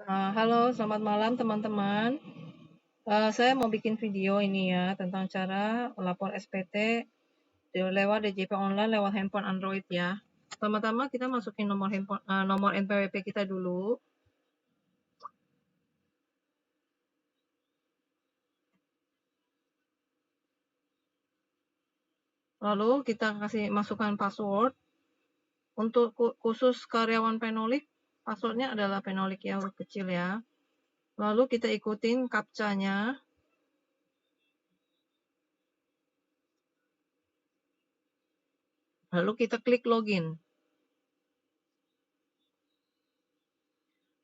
Halo, selamat malam teman-teman. Saya mau bikin video ini ya tentang cara lapor SPT lewat DJP online lewat handphone Android ya. Pertama-tama kita masukin nomor NPWP kita dulu. Lalu kita kasih masukkan password. Untuk khusus karyawan Penolik, passwordnya adalah Penolik ya, huruf kecil ya. Lalu kita ikutin captcha-nya. Lalu kita klik login.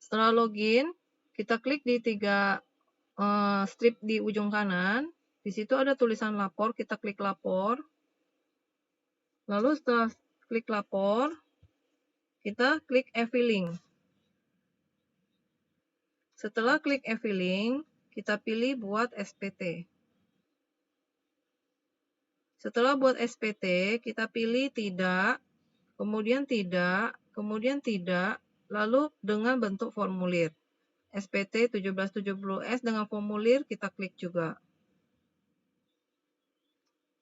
Setelah login, kita klik di 3 strip di ujung kanan. Di situ ada tulisan lapor, kita klik lapor. Lalu setelah klik lapor, kita klik e-filing. Setelah klik e-filing, kita pilih buat SPT. Setelah buat SPT, kita pilih tidak, kemudian tidak, kemudian tidak, lalu dengan bentuk formulir. SPT 1770S dengan formulir kita klik juga.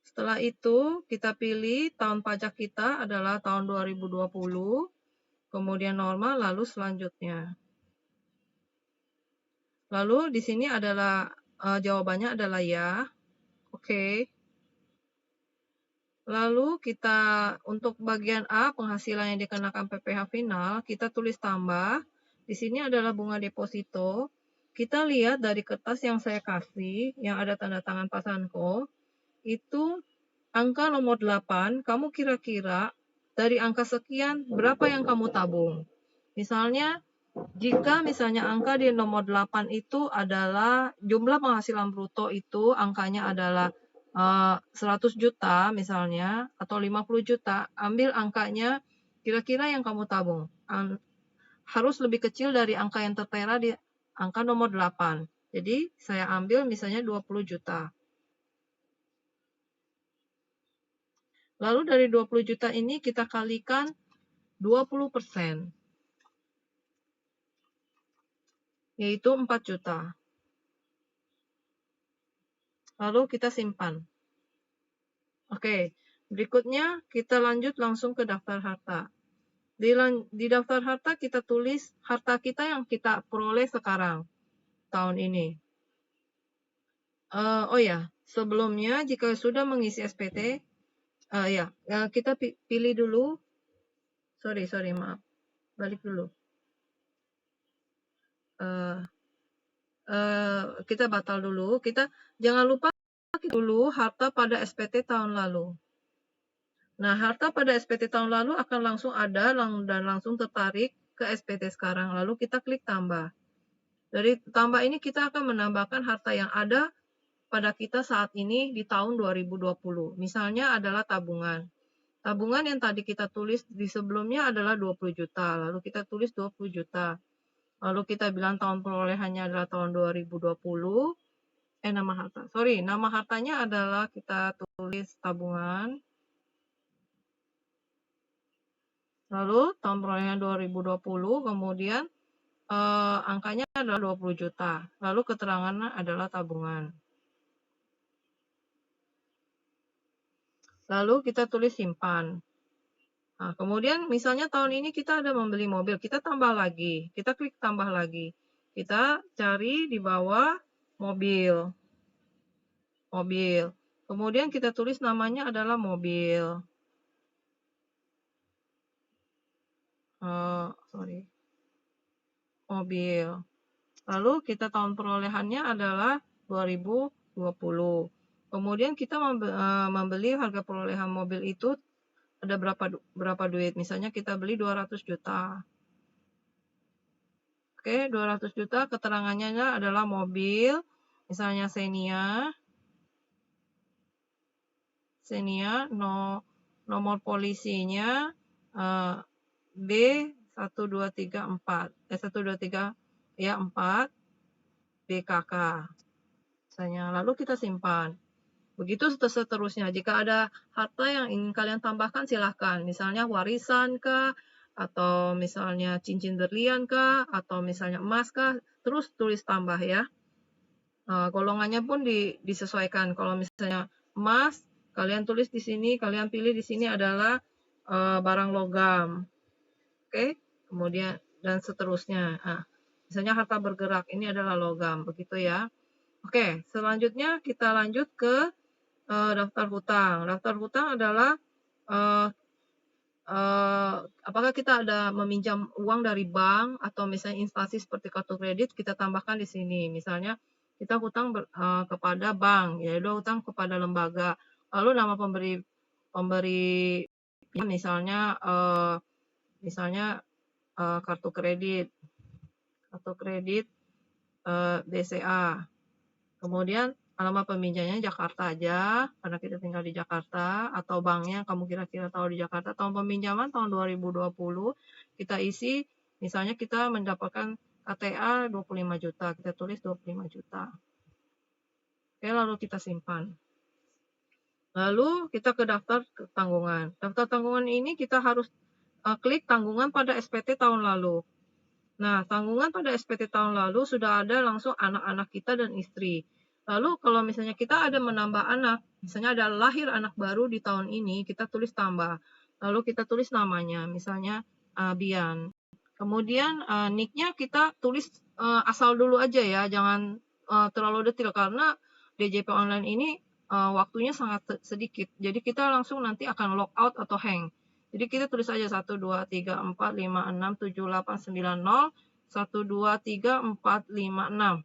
Setelah itu, kita pilih tahun pajak kita adalah tahun 2020, kemudian normal, lalu selanjutnya. Lalu di sini adalah jawabannya adalah ya. Oke. Lalu kita untuk bagian A, penghasilan yang dikenakan PPh final, kita tulis tambah. Di sini adalah bunga deposito. Kita lihat dari kertas yang saya kasih, yang ada tanda tangan Pak Sanko, itu angka nomor 8, kamu kira-kira dari angka sekian berapa yang kamu tabung? Misalnya, jika misalnya angka di nomor 8 itu adalah jumlah penghasilan bruto itu angkanya adalah 100 juta misalnya atau 50 juta, ambil angkanya kira-kira yang kamu tabung. Harus lebih kecil dari angka yang tertera di angka nomor 8. Jadi saya ambil misalnya 20 juta. Lalu dari 20 juta ini kita kalikan 20%, yaitu 4 juta. Lalu kita simpan. Oke, berikutnya kita lanjut langsung ke daftar harta. Di daftar harta kita tulis harta kita yang kita peroleh sekarang, tahun ini. Oh ya, sebelumnya jika sudah mengisi SPT, kita pilih dulu. Sorry, maaf. Balik dulu. Kita batal dulu. Kita jangan lupa dulu harta pada SPT tahun lalu. Nah, harta pada SPT tahun lalu akan langsung ada dan langsung tertarik ke SPT sekarang. Lalu kita klik tambah. Dari tambah ini kita akan menambahkan harta yang ada pada kita saat ini di tahun 2020. Misalnya adalah tabungan. Tabungan yang tadi kita tulis di sebelumnya adalah 20 juta. Lalu kita tulis 20 juta. Lalu kita bilang tahun perolehannya adalah tahun 2020. Nama hartanya adalah kita tulis tabungan. Lalu tahun perolehan 2020, kemudian angkanya adalah 20 juta. Lalu keterangannya adalah tabungan. Lalu kita tulis simpan. Nah, kemudian misalnya tahun ini kita ada membeli mobil, kita tambah lagi. Kita klik tambah lagi. Kita cari di bawah mobil. Kemudian kita tulis namanya adalah mobil. Mobil. Lalu kita tahun perolehannya adalah 2020. Kemudian kita membeli harga perolehan mobil itu ada berapa duit. Misalnya kita beli 200 juta. Oke, 200 juta keterangannya adalah mobil. Misalnya Xenia, nomor polisinya B1234. 4 BKK. Misalnya, lalu kita simpan. Begitu seterusnya. Jika ada harta yang ingin kalian tambahkan, silahkan. Misalnya warisan kah, atau misalnya cincin berlian kah, atau misalnya emas kah, terus tulis tambah ya. Golongannya pun disesuaikan. Kalau misalnya emas, kalian tulis di sini, kalian pilih di sini adalah barang logam. Oke, kemudian dan seterusnya. Misalnya harta bergerak, ini adalah logam, begitu ya. Oke, selanjutnya kita lanjut ke daftar hutang. Daftar hutang adalah apakah kita ada meminjam uang dari bank atau misalnya instansi seperti kartu kredit, kita tambahkan di sini. Misalnya kita hutang kepada bank, yaitu hutang kepada lembaga. Lalu nama pemberi misalnya kartu kredit BCA. Kemudian alamat peminjamnya Jakarta aja, karena kita tinggal di Jakarta, atau banknya kamu kira-kira tahu di Jakarta. Tahun peminjaman tahun 2020, kita isi, misalnya kita mendapatkan KTA 25 juta, kita tulis 25 juta. Oke, lalu kita simpan. Lalu kita ke daftar tanggungan. Daftar tanggungan ini kita harus klik tanggungan pada SPT tahun lalu. Nah, tanggungan pada SPT tahun lalu sudah ada langsung anak-anak kita dan istri. Lalu kalau misalnya kita ada menambah anak, misalnya ada lahir anak baru di tahun ini, kita tulis tambah. Lalu kita tulis namanya, misalnya Bian. Kemudian nick-nya kita tulis asal dulu aja ya, jangan terlalu detail karena DJP online ini waktunya sangat sedikit. Jadi kita langsung nanti akan logout atau hang. Jadi kita tulis aja 1, 2, 3, 4, 5, 6, 7, 8, 9, 0, 1, 2, 3, 4, 5, 6.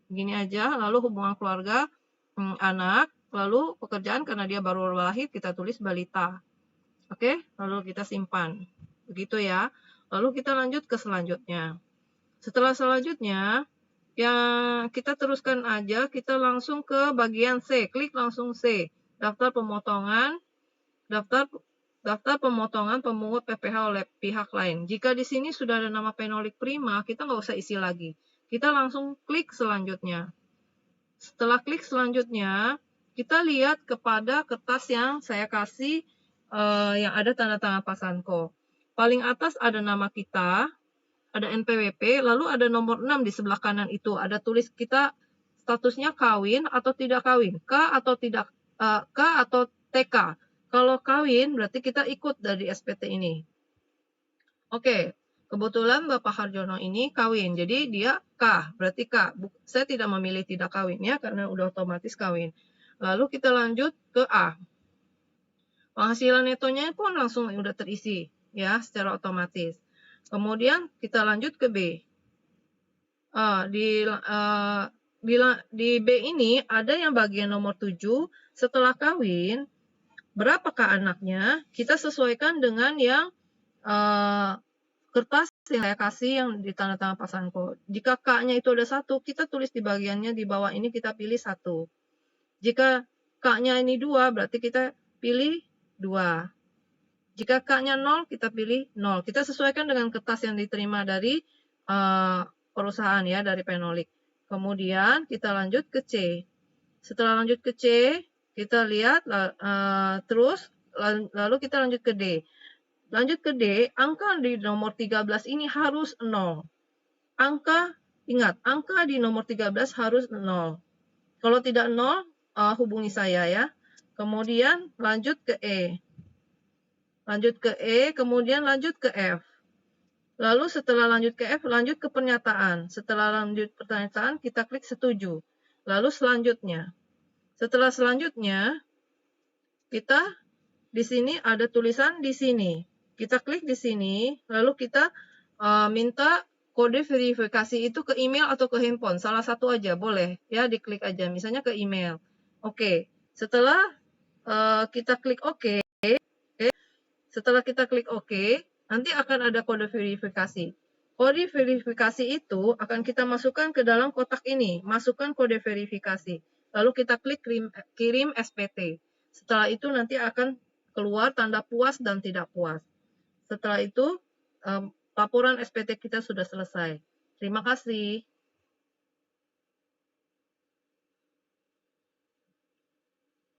Gini aja, lalu hubungan keluarga, anak, lalu pekerjaan karena dia baru lahir kita tulis balita. Oke, lalu kita simpan. Begitu ya. Lalu kita lanjut ke selanjutnya. Setelah selanjutnya, ya kita teruskan aja, kita langsung ke bagian C, klik langsung C, daftar pemotongan, daftar pemotongan pemungut PPh oleh pihak lain. Jika di sini sudah ada nama Penolik Prima, kita nggak usah isi lagi. Kita langsung klik selanjutnya. Setelah klik selanjutnya, kita lihat kepada kertas yang saya kasih yang ada tanda tangan Pak Sanko. Paling atas ada nama kita, ada NPWP, lalu ada nomor 6 di sebelah kanan itu. Ada tulis kita statusnya kawin atau tidak kawin, K atau tidak K atau TK. Kalau kawin berarti kita ikut dari SPT ini. Oke. Kebetulan Bapak Harjono ini kawin, jadi dia K, berarti K. Saya tidak memilih tidak kawin ya, karena udah otomatis kawin. Lalu kita lanjut ke A. Penghasilan netonya pun langsung udah terisi ya, secara otomatis. Kemudian kita lanjut ke B. Di B ini ada yang bagian nomor 7, setelah kawin, berapakah anaknya, kita sesuaikan dengan yang kertas yang saya kasih yang ditandatangan Pak Sanko. Jika K-nya itu ada 1, kita tulis di bagiannya di bawah ini kita pilih 1. Jika K-nya ini 2, berarti kita pilih 2. Jika K-nya 0, kita pilih 0. Kita sesuaikan dengan kertas yang diterima dari perusahaan ya, dari Penolik. Kemudian kita lanjut ke C. Setelah lanjut ke C, kita lihat lalu kita lanjut ke D. Lanjut ke D, angka di nomor 13 ini harus 0. Ingat, angka di nomor 13 harus 0. Kalau tidak 0, hubungi saya ya. Kemudian lanjut ke E. Lanjut ke E, kemudian lanjut ke F. Lalu setelah lanjut ke F, lanjut ke pernyataan. Setelah lanjut pernyataan, kita klik setuju. Lalu selanjutnya. Setelah selanjutnya, kita di sini ada tulisan di sini. Kita klik di sini, lalu kita minta kode verifikasi itu ke email atau ke handphone. Salah satu aja, boleh. Ya, diklik aja. Misalnya ke email. Oke. Setelah kita klik OK, setelah kita klik OK, nanti akan ada kode verifikasi. Kode verifikasi itu akan kita masukkan ke dalam kotak ini. Masukkan kode verifikasi. Lalu kita klik kirim SPT. Setelah itu nanti akan keluar tanda puas dan tidak puas. Setelah itu, laporan SPT kita sudah selesai. Terima kasih.